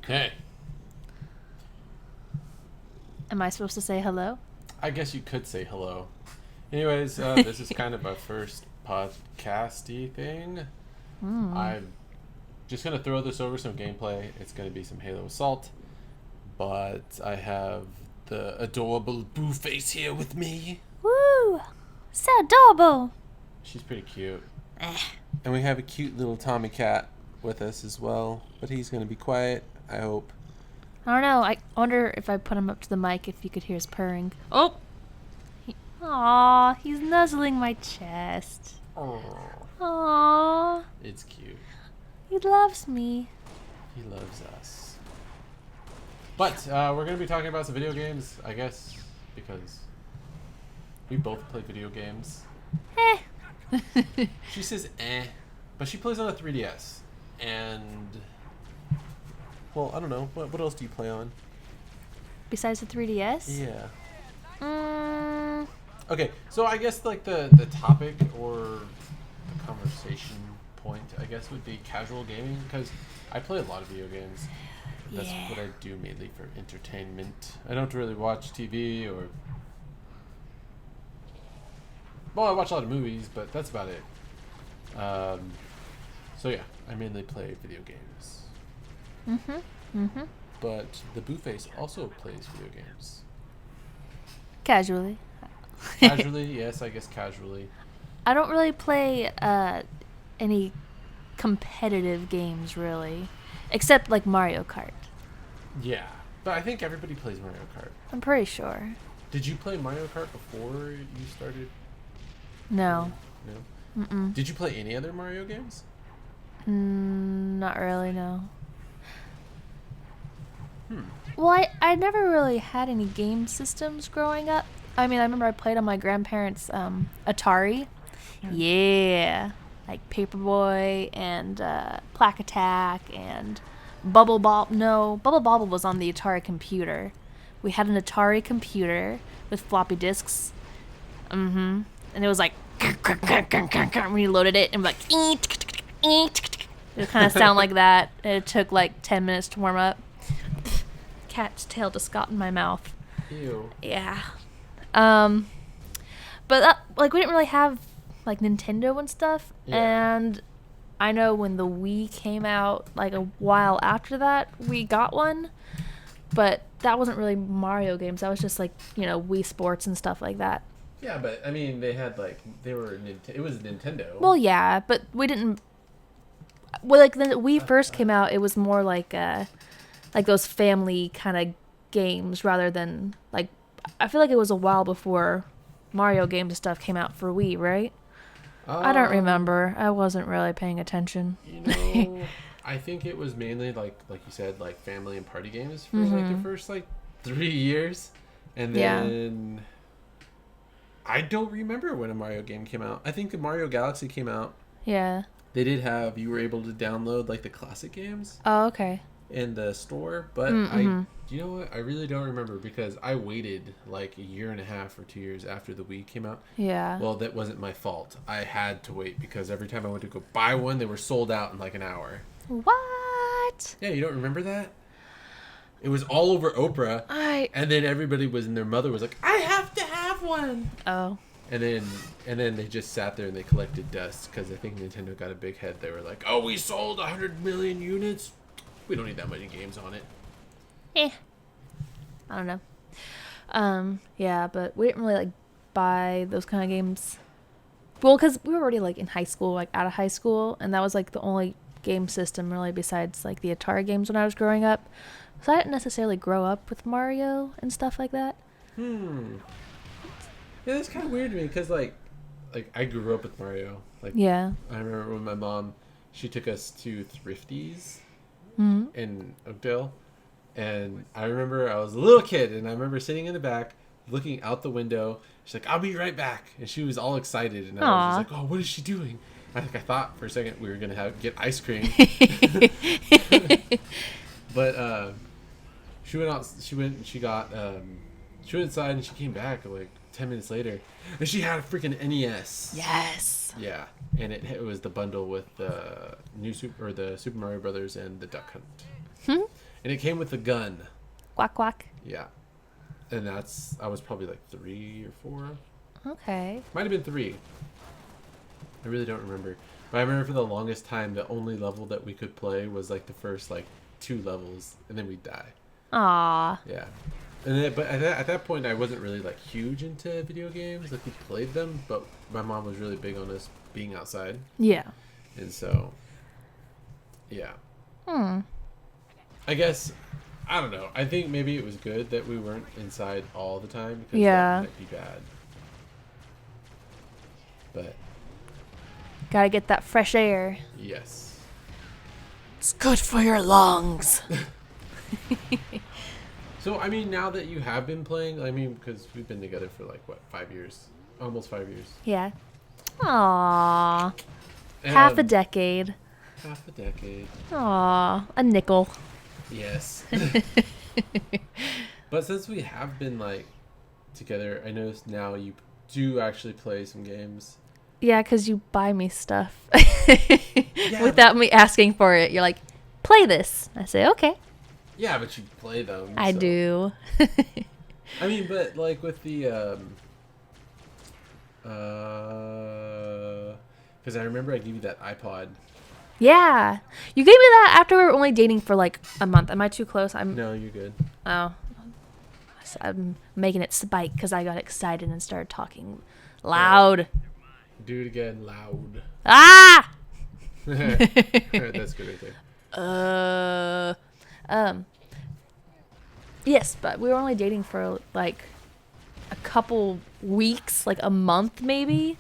Okay. Am I supposed to say hello? I guess you could say hello. Anyways, this is kind of our first podcasty thing. I'm just going to throw this over some gameplay. It's going to be some Halo Assault. But I have the adorable Boo Face here with me. Woo! So adorable. She's pretty cute. Eh. And we have a cute little Tommy cat with us as well. But he's going to be quiet, I hope. I don't know. I wonder if I put him up to the mic if you could hear his purring. Oh! Aww, he's nuzzling my chest. Aww. It's cute. He loves me. He loves us. But we're going to be talking about some video games, I guess, because we both play video games. Eh. She says but she plays on a 3DS. And, well, I don't know. What else do you play on? Besides the 3DS? Yeah. Mm, Okay, so I guess like the topic or the conversation point, I guess, would be casual gaming, because I play a lot of video games. That's what I do mainly for entertainment. I don't really watch TV or... Well, I watch a lot of movies, but that's about it. So yeah, I mainly play video games. But the Boo Face also plays video games. Casually. Casually, yes, I guess casually. I don't really play any competitive games, really. Except, like, Mario Kart. Yeah, but I think everybody plays Mario Kart. I'm pretty sure. Did you play Mario Kart before you started? No. No? Mm-mm. Did you play any other Mario games? Not really, no. Well, I never really had any game systems growing up. I mean, I remember I played on my grandparents' Atari. Yeah. Like Paperboy and Plaque Attack and Bubble Bobble. No, Bubble Bobble was on the Atari computer. We had an Atari computer with floppy disks. And it was like when you loaded it, and like it would kind of sound like that. And it took like 10 minutes to warm up. Cat's tail just got in my mouth. Ew. Yeah. But like we didn't really have like Nintendo and stuff. Yeah. And I know when the Wii came out, like a while after that, we got one. But that wasn't really Mario games. That was just like, Wii Sports and stuff like that. Yeah, but I mean, they had like it was Nintendo. Well, yeah, but we didn't. Well, like when the Wii first came out, it was more like those family kind of games rather than like. I feel like it was a while before Mario games and stuff came out for Wii, right? I don't remember. I wasn't really paying attention. I think it was mainly like you said, like family and party games for like the first like 3 years, and then I don't remember when a Mario game came out. I think the Mario Galaxy came out. Yeah. They did have you were able to download like the classic games. Oh, okay. In the store, but you know what? I really don't remember because I waited like a year and a half or 2 years after the Wii came out. Yeah. Well, that wasn't my fault. I had to wait because every time I went to go buy one, they were sold out in like an hour. What? Yeah, you don't remember that? It was all over Oprah, and then everybody and their mother was like, "I have to have one." Oh. And then they just sat there and they collected dust because I think Nintendo got a big head. They were like, "Oh, we sold 100 million units. We don't need that many games on it." I don't know. Yeah, but we didn't really like buy those kind of games. Well, because we were already like in high school, like out of high school, and that was like the only game system really besides like the Atari games when I was growing up. So I didn't necessarily grow up with Mario and stuff like that. Yeah, that's kind of weird to me because like I grew up with Mario. Like, yeah. I remember when my mom, she took us to Thrifties in Oakdale, and I remember I was a little kid, and I remember sitting in the back looking out the window. She's like, "I'll be right back," and she was all excited, and I was just like, "Oh, what is she doing?" I thought for a second we were gonna get ice cream, but she went out. She went. She got. She went inside and she came back like 10 minutes later, and she had a freaking NES. Yes. Yeah, and it was the bundle with the Super Mario Brothers and the Duck Hunt. and it came with a gun. Quack quack. Yeah, and I was probably like 3 or 4. Okay. Might have been 3. I really don't remember. But I remember for the longest time, the only level that we could play was like the first like 2 levels, and then we'd die. Aww. Yeah. And then, but at that point, I wasn't really like huge into video games. Like we played them, but my mom was really big on us being outside. Yeah. And so, yeah. I guess, I don't know. I think maybe it was good that we weren't inside all the time because that might be bad. But gotta get that fresh air. yes. It's good for your lungs. So, I mean, now that you have been playing, I mean, because we've been together for like, what, 5 years? Almost 5 years. Yeah. Aww. Half a decade. Half a decade. Aww. A nickel. Yes. But since we have been, like, together, I noticed now you do actually play some games. Yeah, because you buy me stuff. Yeah, without me asking for it. You're like, play this. I say, okay. Yeah, but you play them. I do. I mean, but, like, with the, because I remember I gave you that iPod. Yeah. You gave me that after we were only dating for like a month. Am I too close? No, you're good. Oh. I'm making it spike because I got excited and started talking loud. Do it again, loud. Ah! That's good right there. Yes, but we were only dating for like a couple weeks, like a month maybe.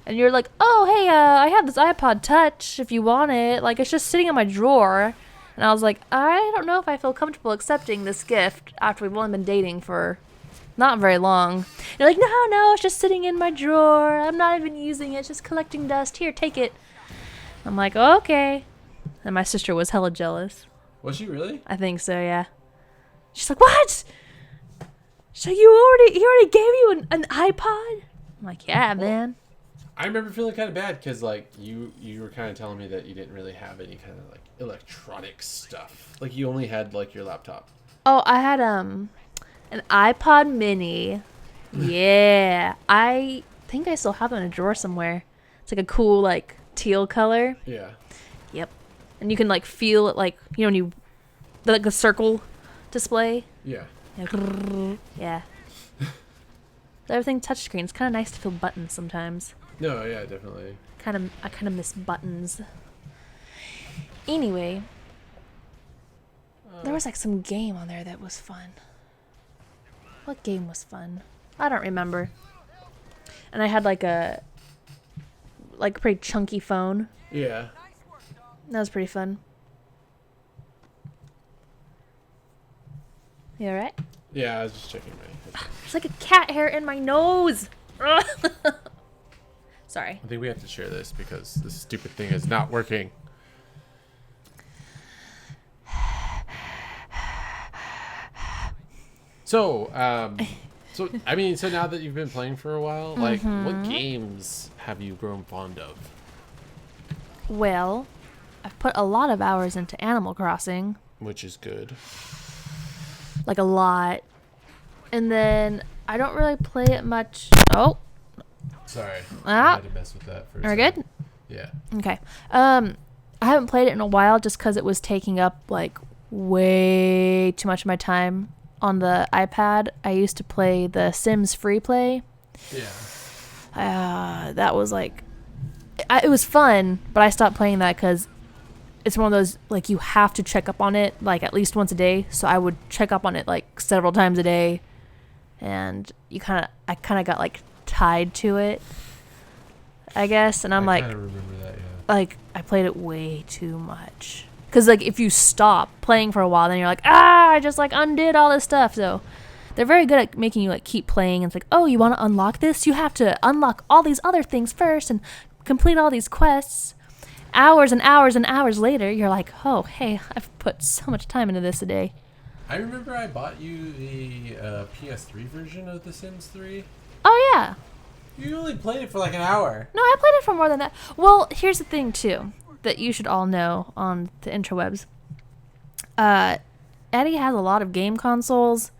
And you're like, oh, hey, I have this iPod Touch if you want it. Like, it's just sitting in my drawer. And I was like, I don't know if I feel comfortable accepting this gift after we've only been dating for not very long. You're like, no, it's just sitting in my drawer. I'm not even using it. It's just collecting dust. Here, take it. I'm like, okay. And my sister was hella jealous. Was she really? I think so, yeah. She's like, what? So he already gave you an iPod? I'm like, yeah, man. I remember feeling kind of bad because, like, you were kind of telling me that you didn't really have any kind of, like, electronic stuff. Like, you only had, like, your laptop. Oh, I had, an iPod mini. Yeah. I think I still have it in a drawer somewhere. It's, like, a cool, like, teal color. Yeah. Yep. And you can, like, feel it, like, you know, when you, like, the circle display. Yeah. Yeah. Everything touchscreen. It's kind of nice to feel buttons sometimes. No, yeah, definitely. I kind of miss buttons. Anyway, there was like some game on there that was fun. What game was fun? I don't remember. And I had like a pretty chunky phone. Yeah. That was pretty fun. You alright? Yeah, I was just checking my headphones. There's like a cat hair in my nose. Sorry. I think we have to share this because this stupid thing is not working. So I mean, so now that you've been playing for a while, like, what games have you grown fond of? Well, I've put a lot of hours into Animal Crossing. Which is good. Like a lot. And then I don't really play it much. Oh. Sorry. Ah. I had to mess with that for a Are we second. good? Yeah. Okay. I haven't played it in a while just because it was taking up like way too much of my time on the iPad. I used to play the Sims Free Play. Yeah. That was like, it was fun, but I stopped playing that because it's one of those, like, you have to check up on it like at least once a day. So I would check up on it like several times a day, and I kind of got like tied to it, I guess. And I'm I kind of remember that, yeah. like, I played it way too much. Because, like, if you stop playing for a while, then you're like, I just, like, undid all this stuff. So they're very good at making you, like, keep playing. And it's like, oh, you want to unlock this? You have to unlock all these other things first and complete all these quests. Hours and hours and hours later, you're like, oh, hey, I've put so much time into this a day. I remember I bought you a PS3 version of The Sims 3. Oh, yeah. You only played it for like an hour. No, I played it for more than that. Well, here's the thing, too, that you should all know on the interwebs. Eddie has a lot of game consoles,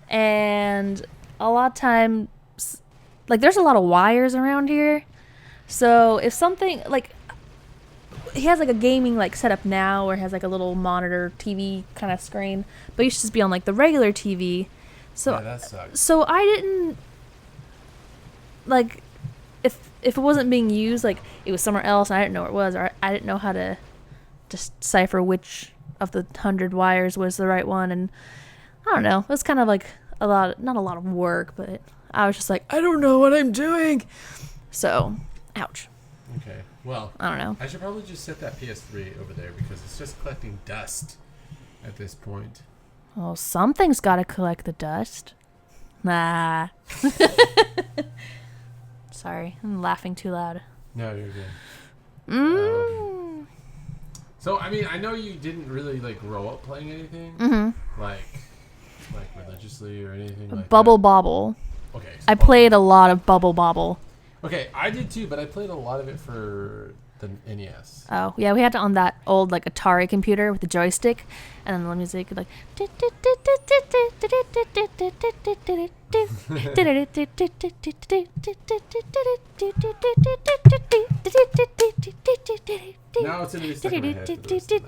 and a lot of times, like, there's a lot of wires around here. So if something, like, he has, like, a gaming, like, setup now where he has, like, a little monitor TV kind of screen, but he used to just be on, like, the regular TV. So, yeah, that sucks. so I didn't, like, if it wasn't being used, like, it was somewhere else and I didn't know where it was, or I didn't know how to decipher which of the 100 wires was the right one, and I don't know, it was kind of like not a lot of work, but I was just like, I don't know what I'm doing. So, ouch. Okay, well, I don't know. I should probably just set that PS3 over there because it's just collecting dust at this point. Well, something's got to collect the dust. Nah. Sorry, I'm laughing too loud. No, you're good. So, I mean, I know you didn't really, like, grow up playing anything, like religiously or anything like Bubble that. Bobble. Okay. So I played a lot of Bubble Bobble. Okay, I did too, but I played a lot of it for the NES. Oh, yeah, we had it on that old, like, Atari computer with the joystick, and then the music would, like... Now it's in the stuck in my head for the rest of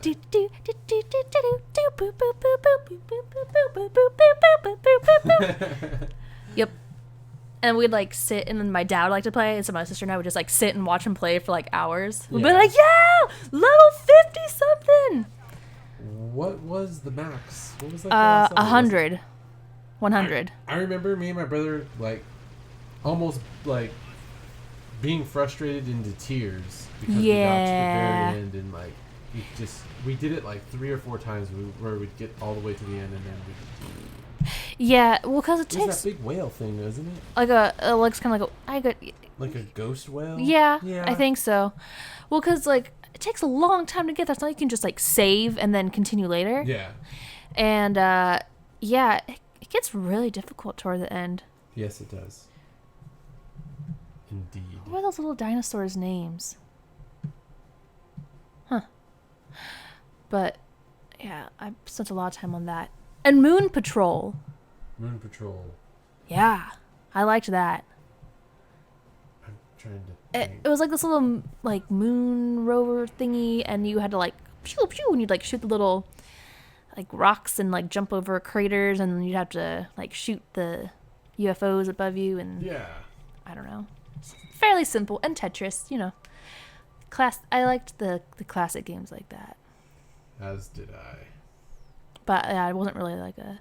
the night. Yep. And we'd, like, sit, and then my dad would like to play, and so my sister and I would just, like, sit and watch him play for, like, hours. We'd be like, yeah! Level 50-something! What was the max? What was, like, 100. 100. I remember me and my brother, like, almost, like, being frustrated into tears because we got to the very end, and, like, we did it, like, 3 or 4 times where we'd get all the way to the end, and then we'd... Yeah, well, because it takes... It's that big whale thing, isn't it? Like it looks kind of like a ghost whale? Yeah, I think so. Well, because, like, it takes a long time to get there. It's not like you can just, like, save and then continue later. Yeah. And, yeah, it gets really difficult toward the end. Yes, it does. Indeed. What are those little dinosaurs' names? Huh. But, yeah, I spent a lot of time on that. And Moon Patrol. Moon Patrol. Yeah, I liked that. I'm trying to think. It was like this little, like, moon rover thingy, and you had to, like, pew pew, and you'd, like, shoot the little, like, rocks and, like, jump over craters, and then you'd have to, like, shoot the UFOs above you, and yeah, I don't know. It's fairly simple, and Tetris, you know. I liked the classic games like that. As did I. But yeah, I wasn't really I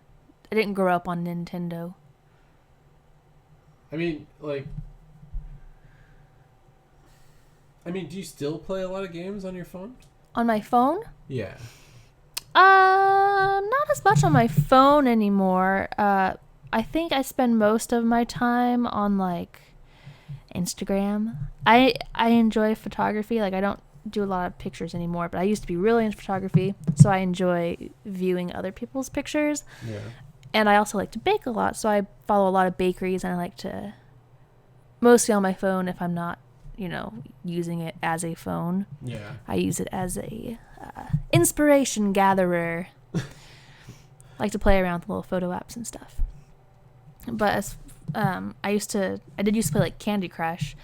didn't grow up on Nintendo. I mean, do you still play a lot of games on your phone? On my phone? Yeah. Not as much on my phone anymore. I think I spend most of my time on, like, Instagram. I enjoy photography. Like, I don't do a lot of pictures anymore, but I used to be really into photography, so I enjoy viewing other people's pictures. Yeah. And I also like to bake a lot, so I follow a lot of bakeries, and I like to, mostly on my phone if I'm not, using it as a phone. Yeah. I use it as a inspiration gatherer. Like to play around with little photo apps and stuff. But as I did used to play, like, Candy Crush.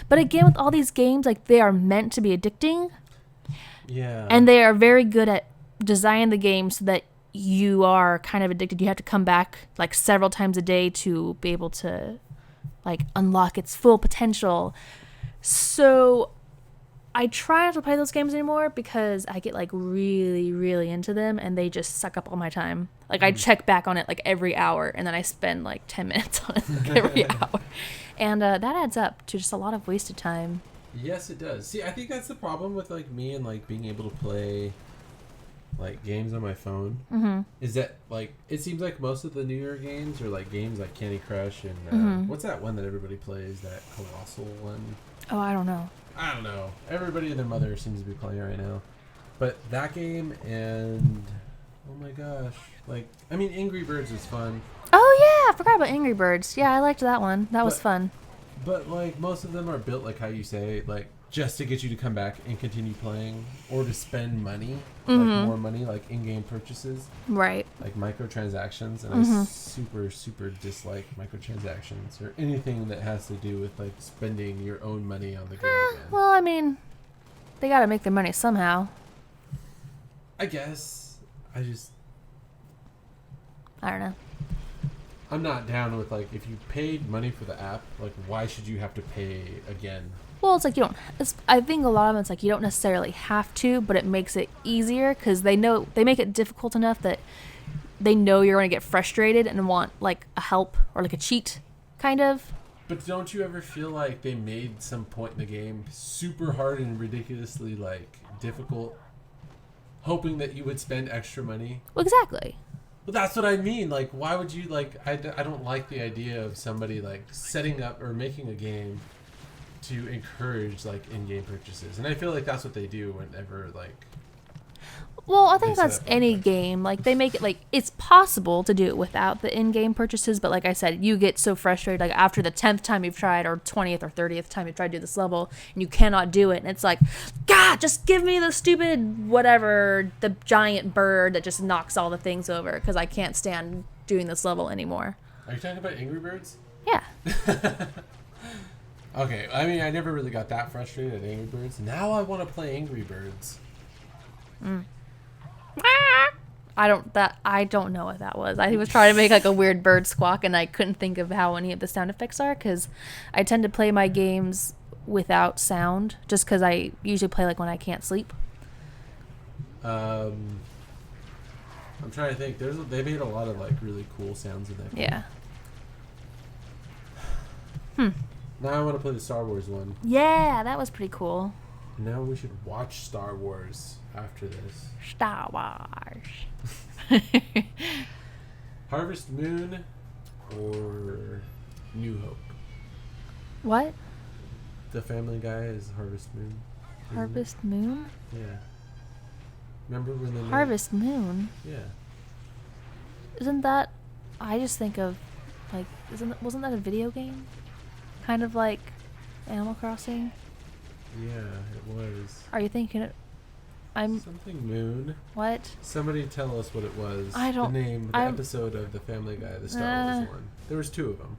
But again, with all these games, like, they are meant to be addicting. Yeah. And they are very good at designing the game so that you are kind of addicted. You have to come back, like, several times a day to be able to, like, unlock its full potential. So I try not to play those games anymore because I get, like, really, really into them, and they just suck up all my time. Like, I check back on it, like, every hour, and then I spend, like, 10 minutes on it, like, every hour. And that adds up to just a lot of wasted time. Yes, it does. See, I think that's the problem with, like, me and, like, being able to play, like, games on my phone. Mm-hmm. Is that, like, it seems like most of the newer games are, like, games like Candy Crush and what's that one that everybody plays, that colossal one? Oh, I don't know. I don't know. Everybody and their mother seems to be playing right now. But that game and, oh my gosh, like, I mean, Angry Birds is fun. Oh, yeah, I forgot about Angry Birds. Yeah, I liked that one. That was fun. But, like, most of them are built like how you say, like, just to get you to come back and continue playing, or to spend money, like more money, like in-game purchases, right? Like microtransactions, and I super dislike microtransactions or anything that has to do with like spending your own money on the game again. Well, I mean, they gotta make their money somehow. I guess. I don't know. I'm not down with, like, if you paid money for the app, like, why should you have to pay again? Well, it's like you don't. I think a lot of it's like you don't necessarily have to, but it makes it easier because they make it difficult enough that they know you're going to get frustrated and want like a help or like a cheat, kind of. But don't you ever feel like they made some point in the game super hard and ridiculously like difficult, hoping that you would spend extra money? Well, exactly. But that's what I mean. Like, why would you, like, I don't like the idea of somebody, like, setting up or making a game to encourage, like, in-game purchases. And I feel like that's what they do whenever, like... Well, I think that's any game. Like, they make it, like, it's possible to do it without the in-game purchases, but like I said, you get so frustrated, like, after the 10th time you've tried, or 20th or 30th time you've tried to do this level, and you cannot do it, and it's like, God, just give me the stupid whatever, the giant bird that just knocks all the things over, because I can't stand doing this level anymore. Are you talking about Angry Birds? Yeah. Okay, I mean, I never really got that frustrated at Angry Birds. Now I want to play Angry Birds. I don't know what that was. I was trying to make like a weird bird squawk, and I couldn't think of how any of the sound effects are because I tend to play my games without sound, just because I usually play like when I can't sleep. I'm trying to think. They made a lot of like really cool sounds in that game. Yeah. Now I want to play the Star Wars one. Yeah, that was pretty cool. Now we should watch Star Wars after this. Star Wars. Harvest Moon or New Hope? What? The Family Guy is Harvest Moon. Harvest Moon? Yeah. Remember when they Harvest Moon? Yeah. Isn't that... I just think of, like... Wasn't that a video game? Kind of like Animal Crossing? Yeah, it was. Are you thinking it... Something Moon. What? Somebody tell us what it was. I don't... The name, the episode of The Family Guy, the Star Wars one. There was 2 of them.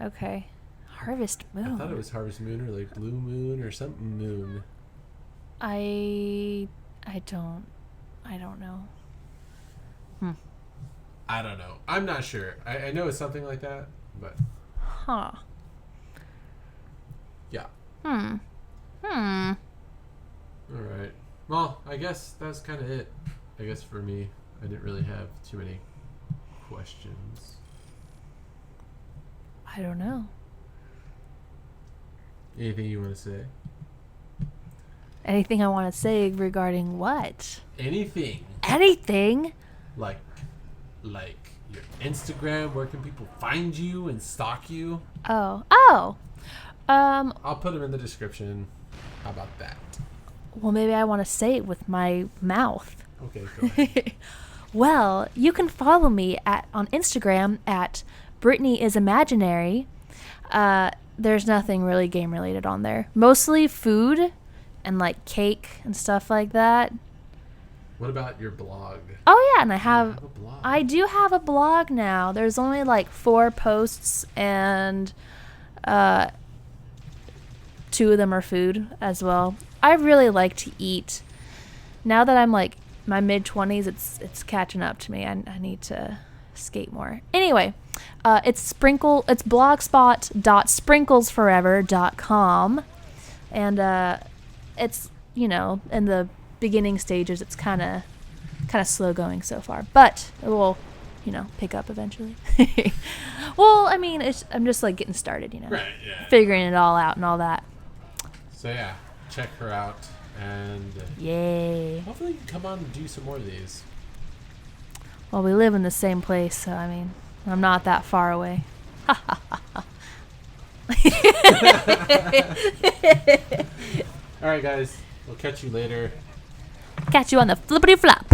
Okay. Harvest Moon. I thought it was Harvest Moon or like Blue Moon or something Moon. I don't know. I don't know. I'm not sure. I know it's something like that, but... Huh. Yeah. Alright. Well, I guess that's kind of it. I guess for me, I didn't really have too many questions. I don't know. Anything you want to say? Anything I want to say regarding what? Anything. Anything? Like your Instagram, where can people find you and stalk you? Oh. I'll put them in the description. How about that? Well, maybe I want to say it with my mouth. Okay, go ahead. Well, you can follow me on Instagram at brittney_is_imaginary. There's nothing really game related on there. Mostly food and like cake and stuff like that. What about your blog? Oh yeah, and I have a blog. I do have a blog now. There's only like 4 posts, and 2 of them are food as well. I really like to eat. Now that I'm like my mid-20s, it's catching up to me. I need to skate more. Anyway, it's blogspot.sprinklesforever.com, and it's, you know, in the beginning stages. It's kind of slow going so far, but it will, you know, pick up eventually. Well, I mean, I'm just like getting started, you know, right, yeah. Figuring it all out and all that. So yeah, check her out, and yay. Hopefully you can come on and do some more of these. Well, we live in the same place, so I mean, I'm not that far away. All right, guys, we'll catch you later. Catch you on the flippity flop.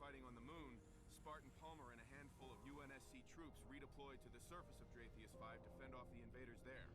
fighting on the moon, Spartan Palmer and a handful of UNSC troops redeployed to the surface of Dratheus 5 to fend off the invaders there.